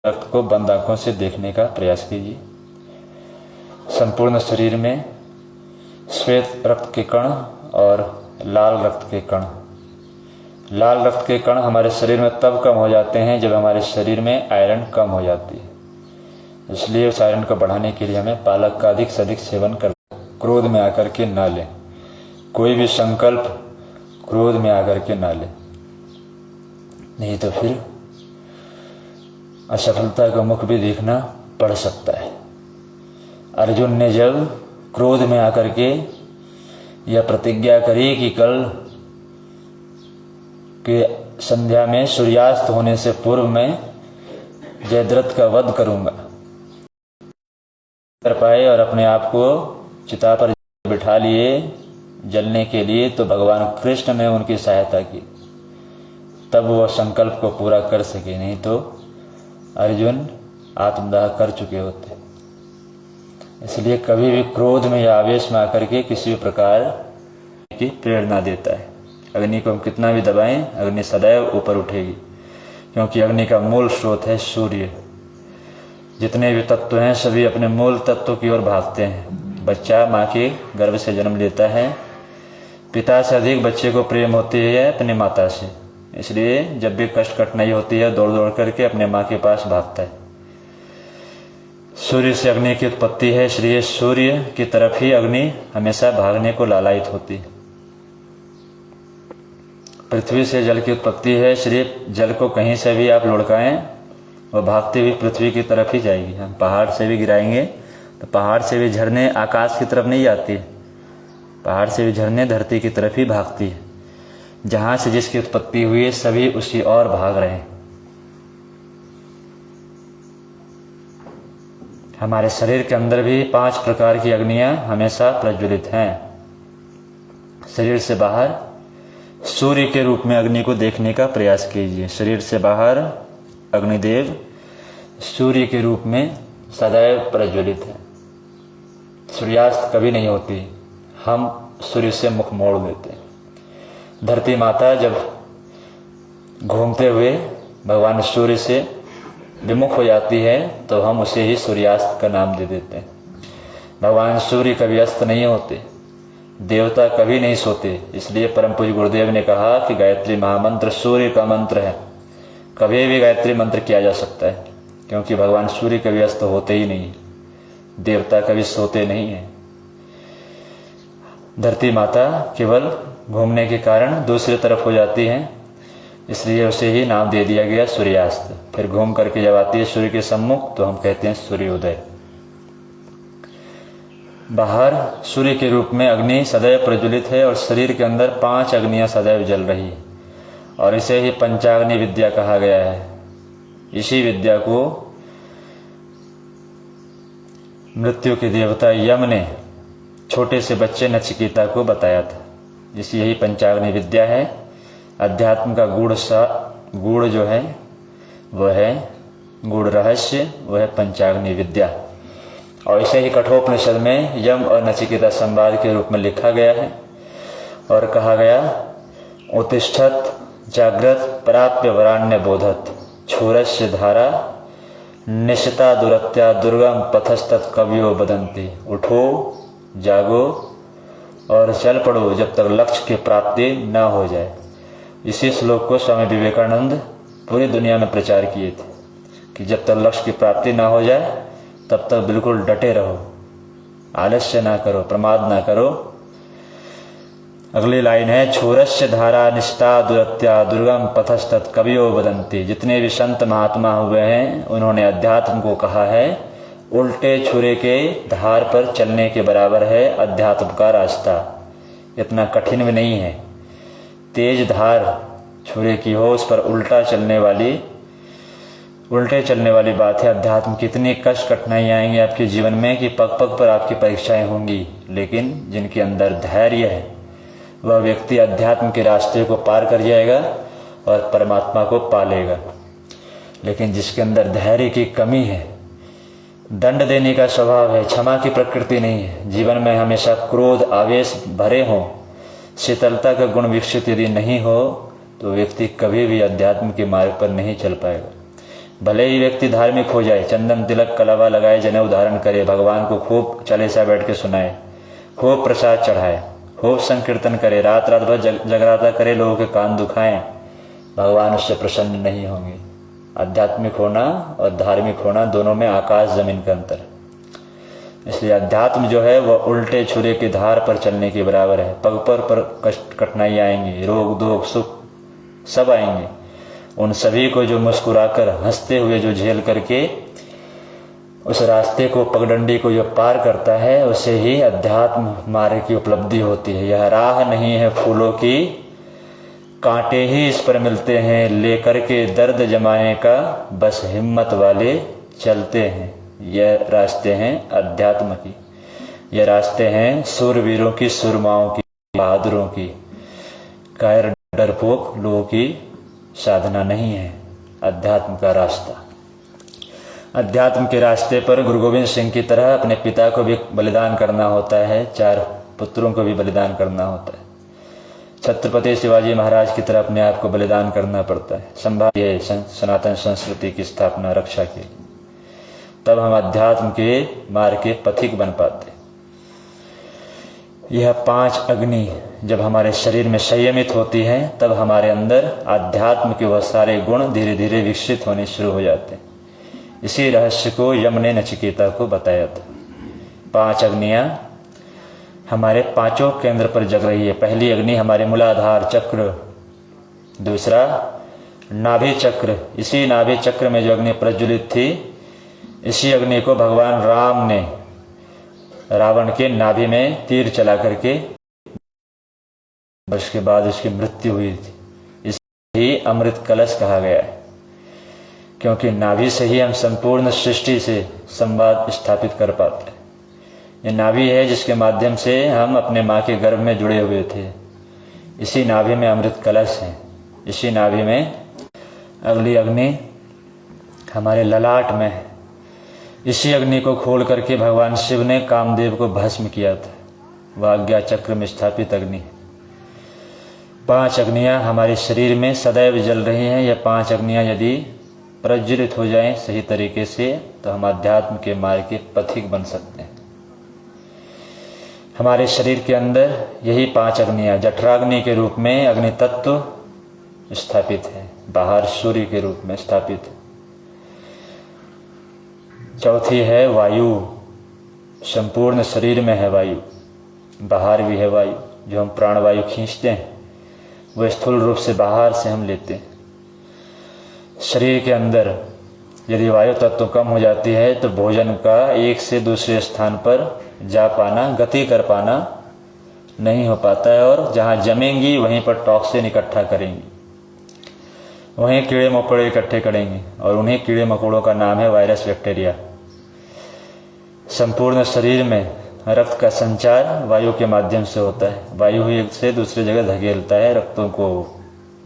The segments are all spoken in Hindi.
रक्त को बंद आंखों से देखने का प्रयास कीजिए। संपूर्ण शरीर में श्वेत रक्त के कण और लाल रक्त के कण। लाल रक्त के कण हमारे शरीर में तब कम हो जाते हैं जब हमारे शरीर में आयरन कम हो जाती है। इसलिए उस आयरन को बढ़ाने के लिए हमें पालक का अधिक से अधिक सेवन करना। क्रोध में आकर के ना लें, कोई भी संकल्प क्रोध में आकर के ना लें, नहीं तो फिर असफलता का मुख भी देखना पड़ सकता है। अर्जुन ने जब क्रोध में आकर के यह प्रतिज्ञा करी कि कल के संध्या में सूर्यास्त होने से पूर्व में जयद्रथ का वध करूंगा, कर पाए और अपने आप को चिता पर बिठा लिए जलने के लिए, तो भगवान कृष्ण ने उनकी सहायता की, तब वह संकल्प को पूरा कर सके, नहीं तो अर्जुन आत्मदाह कर चुके होते। इसलिए कभी भी क्रोध में या आवेश में आकर के किसी भी प्रकार की प्रेरणा देता है। अग्नि को हम कितना भी दबाएं, अग्नि सदैव ऊपर उठेगी, क्योंकि अग्नि का मूल स्रोत है सूर्य। जितने भी तत्व हैं सभी अपने मूल तत्व की ओर भागते हैं। बच्चा माँ के गर्भ से जन्म लेता है, पिता से अधिक बच्चे को प्रेम होती है अपनी माता से, इसलिए जब भी कष्ट कठिनाई होती है दौड़ दौड़ करके अपने माँ के पास भागता है। सूर्य से अग्नि की उत्पत्ति है, इसलिए सूर्य की तरफ ही अग्नि हमेशा भागने को लालायित होती है। पृथ्वी से जल की उत्पत्ति है, इसलिए जल को कहीं से भी आप लुढ़काएं वह भागती हुई पृथ्वी की तरफ ही जाएगी। हम पहाड़ से भी गिराएंगे तो पहाड़ से भी झरने आकाश की तरफ नहीं जाती है, पहाड़ से भी झरने धरती की तरफ ही भागती है। जहां से जिसकी उत्पत्ति हुई है सभी उसी और भाग रहे हैं। हमारे शरीर के अंदर भी 5 प्रकार की अग्नियां हमेशा प्रज्वलित हैं। शरीर से बाहर सूर्य के रूप में अग्नि को देखने का प्रयास कीजिए। शरीर से बाहर अग्निदेव सूर्य के रूप में सदैव प्रज्वलित है। सूर्यास्त कभी नहीं होती, हम सूर्य से मुख मोड़ देते हैं। धरती माता जब घूमते हुए भगवान सूर्य से विमुख हो जाती है तो हम उसे ही सूर्यास्त का नाम दे देते हैं। भगवान सूर्य कभी अस्त नहीं होते, देवता कभी नहीं सोते। इसलिए परम पूज्य गुरुदेव ने कहा कि गायत्री महामंत्र सूर्य का मंत्र है, कभी भी गायत्री मंत्र किया जा सकता है, क्योंकि भगवान सूर्य कभी अस्त होते ही नहीं, देवता कभी सोते नहीं हैं। धरती माता केवल घूमने के कारण दूसरी तरफ हो जाती है, इसलिए उसे ही नाम दे दिया गया सूर्यास्त। फिर घूम करके जब आती है सूर्य के सम्मुख तो हम कहते हैं सूर्योदय। बाहर सूर्य के रूप में अग्नि सदैव प्रज्वलित है और शरीर के अंदर 5 अग्नियां सदैव जल रही है, और इसे ही पंचाग्नि विद्या कहा गया है। इसी विद्या को मृत्यु के देवता यम ने छोटे से बच्चे नचिकेता को बताया था। जिस यही पंचाग्नि विद्या है। अध्यात्म का गूढ़ जो है वह है गूढ़ रहस्य, वह है पंचाग्नि विद्या। और इसे ही कठोपनिषद में यम और नचिकेता संवाद के रूप में लिखा गया है और कहा गया, उत्तिष्ठत जाग्रत प्राप्य वराण्य बोधत क्षुरस्य धारा निशिता दुरत्या दुर्गम पथस्तत् कवियो बदंती। उठो, जागो और चल पड़ो जब तक लक्ष्य की प्राप्ति न हो जाए। इसी श्लोक को स्वामी विवेकानंद पूरी दुनिया में प्रचार किए थे कि जब तक लक्ष्य की प्राप्ति ना हो जाए तब तक बिल्कुल डटे रहो, आलस्य ना करो, प्रमाद ना करो। अगली लाइन है, क्षुरस्य धारा निष्ठा दुरत्या दुर्गम पथस्तत् कवियो बदंती। जितने भी संत महात्मा हुए हैं उन्होंने अध्यात्म को कहा है उल्टे छुरे के धार पर चलने के बराबर है अध्यात्म का रास्ता। इतना कठिन भी नहीं है। तेज धार छुरे की हो, उस पर उल्टे चलने वाली बात है अध्यात्म। कितनी कष्ट कठिनाई आएंगी आपके जीवन में कि पग पग पर आपकी परीक्षाएं होंगी, लेकिन जिनके अंदर धैर्य है वह व्यक्ति अध्यात्म के रास्ते को पार कर जाएगा और परमात्मा को पालेगा। लेकिन जिसके अंदर धैर्य की कमी है, दंड देने का स्वभाव है, क्षमा की प्रकृति नहीं है, जीवन में हमेशा क्रोध आवेश भरे हों, शीतलता का गुण विकसित यदि नहीं हो तो व्यक्ति कभी भी अध्यात्म के मार्ग पर नहीं चल पाएगा। भले ही व्यक्ति धार्मिक हो जाए, चंदन तिलक कलावा लगाए, जनेऊ धारण करे, भगवान को खूब चालीसा बैठ के सुनाए, खूब प्रसाद चढ़ाए, खूब संकीर्तन करे, रात रात भर जगराता करे, लोगों के कान दुखाएं, भगवान उससे प्रसन्न नहीं होंगे। आध्यात्मिक होना और धार्मिक होना दोनों में आकाश जमीन का अंतर। इसलिए अध्यात्म जो है वह उल्टे छुरे की धार पर चलने के बराबर है। पग पर कष्ट कठिनाई आएंगी, रोग दुख सुख सब आएंगे, उन सभी को जो मुस्कुराकर हंसते हुए जो झेल करके उस रास्ते को पगडंडी को जो पार करता है, उसे ही अध्यात्म मार्ग की उपलब्धि होती है। यह राह नहीं है फूलों की, कांटे ही इस पर मिलते हैं, लेकर के दर्द जमाने का बस हिम्मत वाले चलते हैं। यह रास्ते हैं अध्यात्म की, यह रास्ते हैं सूरवीरों की, सुरमाओं की, बहादुरों की। कायर डरपोक लोगों की साधना नहीं है अध्यात्म का रास्ता। अध्यात्म के रास्ते पर गुरु गोविंद सिंह की तरह अपने पिता को भी बलिदान करना होता है, 4 पुत्रों को भी बलिदान करना होता है। छत्रपति शिवाजी महाराज की तरह अपने आप को बलिदान करना पड़ता है, संभालिए सनातन संस्कृति की स्थापना रक्षा के लिए। तब हम अध्यात्म के मार्ग के पथिक बन पाते। यह 5 अग्नि जब हमारे शरीर में संयमित होती हैं, तब हमारे अंदर अध्यात्म के वह सारे गुण धीरे धीरे विकसित होने शुरू हो जाते हैं। इसी रहस्य को यम ने नचिकेता को बताया था। 5 अग्नियां हमारे 5 केंद्र पर जग रही है। पहली अग्नि हमारे मूलाधार चक्र, दूसरा नाभि चक्र। इसी नाभि चक्र में जो अग्नि प्रज्वलित थी, इसी अग्नि को भगवान राम ने रावण के नाभि में तीर चला करके, उसके बाद उसकी मृत्यु हुई थी। इसे ही अमृत कलश कहा गया है, क्योंकि नाभि से ही हम संपूर्ण सृष्टि से संवाद स्थापित कर पाते हैं। ये नाभि है जिसके माध्यम से हम अपने माँ के गर्भ में जुड़े हुए थे। इसी नाभि में अमृत कलश है। इसी नाभि में अगली अग्नि हमारे ललाट में है। इसी अग्नि को खोल करके भगवान शिव ने कामदेव को भस्म किया था। वह आज्ञा चक्र में स्थापित अग्नि है। 5 अग्नियां हमारे शरीर में सदैव जल रही हैं। यह 5 अग्नियां यदि प्रज्वलित हो जाएं सही तरीके से, तो हम अध्यात्म के मार्ग के पथिक बन सकते हैं। हमारे शरीर के अंदर यही 5 अग्नियां जठराग्नि के रूप में अग्नि तत्व स्थापित है, बाहर सूर्य के रूप में स्थापित है। चौथी है वायु, संपूर्ण शरीर में है वायु, बाहर भी है वायु। जो हम प्राणवायु खींचते हैं वो स्थूल रूप से बाहर से हम लेते हैं। शरीर के अंदर यदि वायु तत्व कम हो जाती है तो भोजन का एक से दूसरे स्थान पर जा पाना, गति कर पाना नहीं हो पाता है, और जहाँ जमेंगी वहीं पर टॉक्सिन इकट्ठा करेंगी, वहीं कीड़े मकोड़े इकट्ठे करेंगे, और उन्हीं कीड़े मकोड़ों का नाम है वायरस बैक्टीरिया। संपूर्ण शरीर में रक्त का संचार वायु के माध्यम से होता है। वायु ही एक से दूसरी जगह धकेलता है रक्तों को,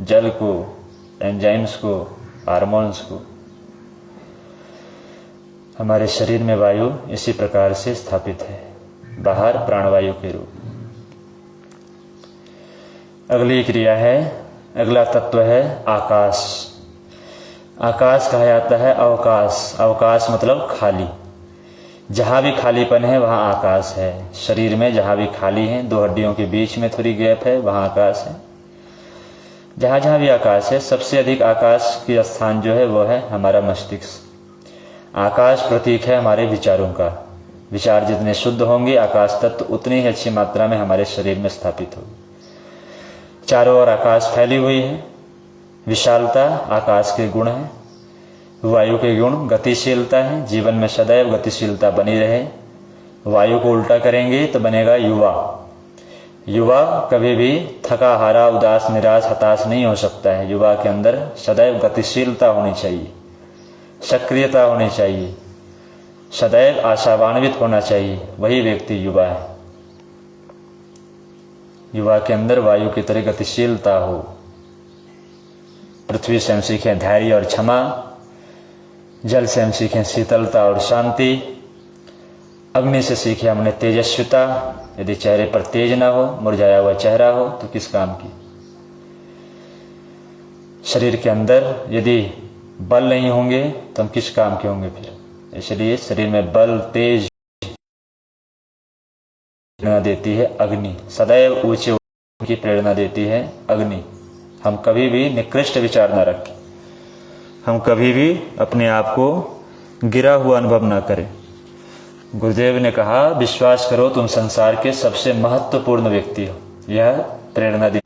जल को, एंजाइम्स को, हार्मोन्स को। हमारे शरीर में वायु इसी प्रकार से स्थापित है, बाहर प्राणवायु के रूप। अगली क्रिया है, अगला तत्व है आकाश। आकाश कहा जाता है अवकाश। अवकाश मतलब खाली। जहाँ भी खालीपन है वहाँ आकाश है। शरीर में जहाँ भी खाली है, 2 हड्डियों के बीच में थोड़ी गैप है, वहाँ आकाश है। जहाँ जहाँ भी आकाश है, सबसे अधिक आकाश की स्थान जो है वो है हमारा मस्तिष्क। आकाश प्रतीक है हमारे विचारों का। विचार जितने शुद्ध होंगे, आकाश तत्व उतनी ही अच्छी मात्रा में हमारे शरीर में स्थापित होगी। चारों ओर आकाश फैली हुई है। विशालता आकाश के गुण है। वायु के गुण गतिशीलता है। जीवन में सदैव गतिशीलता बनी रहे। वायु को उल्टा करेंगे तो बनेगा युवा। युवा कभी भी थका हारा, उदास, निराश, हताश नहीं हो सकता है। युवा के अंदर सदैव गतिशीलता होनी चाहिए, सक्रियता होनी चाहिए, सदैव आशावान्वित होना चाहिए। वही व्यक्ति युवा है। युवा के अंदर वायु की तरह गतिशीलता हो। पृथ्वी से हम सीखें धैर्य और क्षमा, जल से हम सीखें शीतलता और शांति, अग्नि से सीखें हमने तेजस्विता। यदि चेहरे पर तेज ना हो, मुरझाया हुआ चेहरा हो, तो किस काम की। शरीर के अंदर यदि बल नहीं होंगे तो हम किस काम के होंगे फिर। इसलिए शरीर में बल तेज प्रेरणा देती है अग्नि, सदैव ऊंचे की प्रेरणा देती है अग्नि। हम कभी भी निकृष्ट विचार न रखें, हम कभी भी अपने आप को गिरा हुआ अनुभव न करें। गुरुदेव ने कहा विश्वास करो तुम संसार के सबसे महत्वपूर्ण व्यक्ति हो। यह प्रेरणा दी।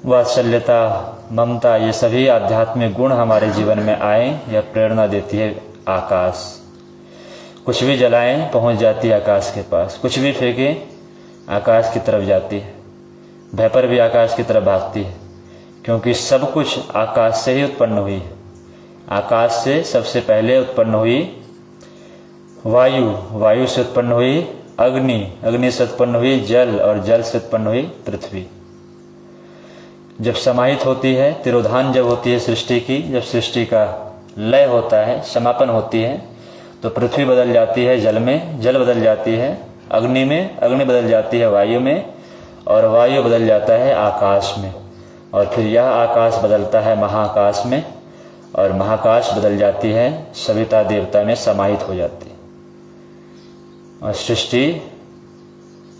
वात्सल्यता, ममता, ये सभी आध्यात्मिक गुण हमारे जीवन में आए, यह प्रेरणा देती है आकाश। कुछ भी जलाएं पहुंच जाती है आकाश के पास, कुछ भी फेंकें आकाश की तरफ जाती है। भैपर भी आकाश की तरफ भागती है, क्योंकि सब कुछ आकाश से ही उत्पन्न हुई है। आकाश से सबसे पहले उत्पन्न हुई वायु, वायु से उत्पन्न हुई अग्नि, अग्नि से उत्पन्न हुई जल, और जल से उत्पन्न हुई पृथ्वी। जब समाहित होती है, तिरोधान जब होती है सृष्टि की, जब सृष्टि का लय होता है, समापन होती है, तो पृथ्वी बदल जाती है जल में, जल बदल जाती है अग्नि में, अग्नि बदल जाती है वायु में, और वायु बदल जाता है आकाश में, और फिर यह आकाश बदलता है महाकाश में, और महाकाश बदल जाती है सविता देवता में समाहित हो जाती है, और सृष्टि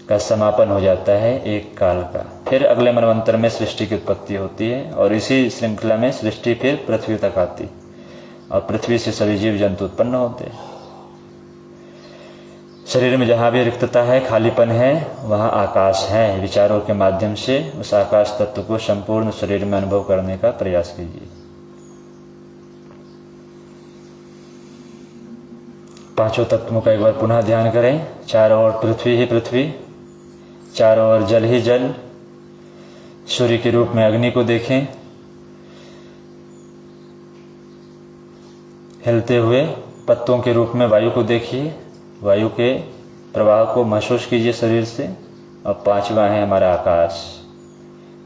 का समापन हो जाता है एक काल का। फिर अगले मनवंतर में सृष्टि की उत्पत्ति होती है, और इसी श्रृंखला में सृष्टि फिर पृथ्वी तक आती, और पृथ्वी से सभी जीव जंतु उत्पन्न होते हैं। शरीर में जहाँ भी रिक्तता है, खालीपन है, वहाँ आकाश है। विचारों के माध्यम से उस आकाश तत्व को संपूर्ण शरीर में अनुभव करने का प्रयास कीजिए। पांचों तत्वों का एक बार पुनः ध्यान करें। चारों ओर पृथ्वी ही पृथ्वी, चारों ओर जल ही जल, सूर्य के रूप में अग्नि को देखें, हिलते हुए पत्तों के रूप में वायु को देखिए, वायु के प्रवाह को महसूस कीजिए शरीर से, और पांचवा है हमारा आकाश,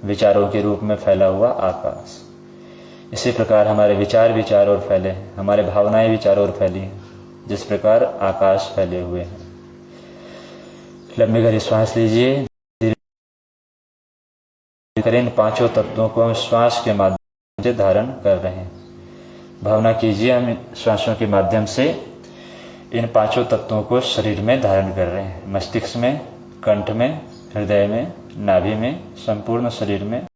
विचारों के रूप में फैला हुआ आकाश। इसी प्रकार हमारे विचार भी चारों ओर फैले हैं, हमारे भावनाएं भी चारों ओर फैली हैं, जिस प्रकार आकाश फैले हुए हैं। लंबी गहरी श्वास लीजिए, धीरे करें। इन पांचों तत्वों को हम श्वास के माध्यम से धारण कर रहे हैं। भावना कीजिए हम श्वासों के माध्यम से इन पांचों तत्वों को शरीर में धारण कर रहे हैं। मस्तिष्क में, कंठ में, हृदय में, नाभि में, संपूर्ण शरीर में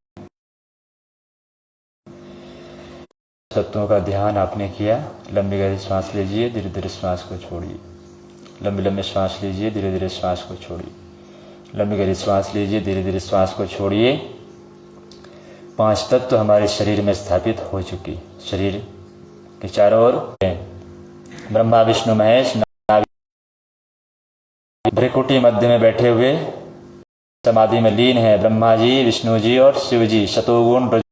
तत्वों का ध्यान आपने किया। लंबी गहरी श्वास लीजिए, धीरे धीरे श्वास को छोड़िए। लंबी लंबी श्वास लीजिए, धीरे धीरे श्वास को छोड़िए। लंबी गहरी श्वास लीजिए, धीरे धीरे श्वास को छोड़िए। पांच तत्व हमारे शरीर में स्थापित हो चुकी, शरीर के चारों ओर ब्रह्मा विष्णु महेश, भ्रिकुटी मध्य में बैठे हुए समाधि में लीन है ब्रह्मा जी, विष्णु जी और शिव जी। शतोगुण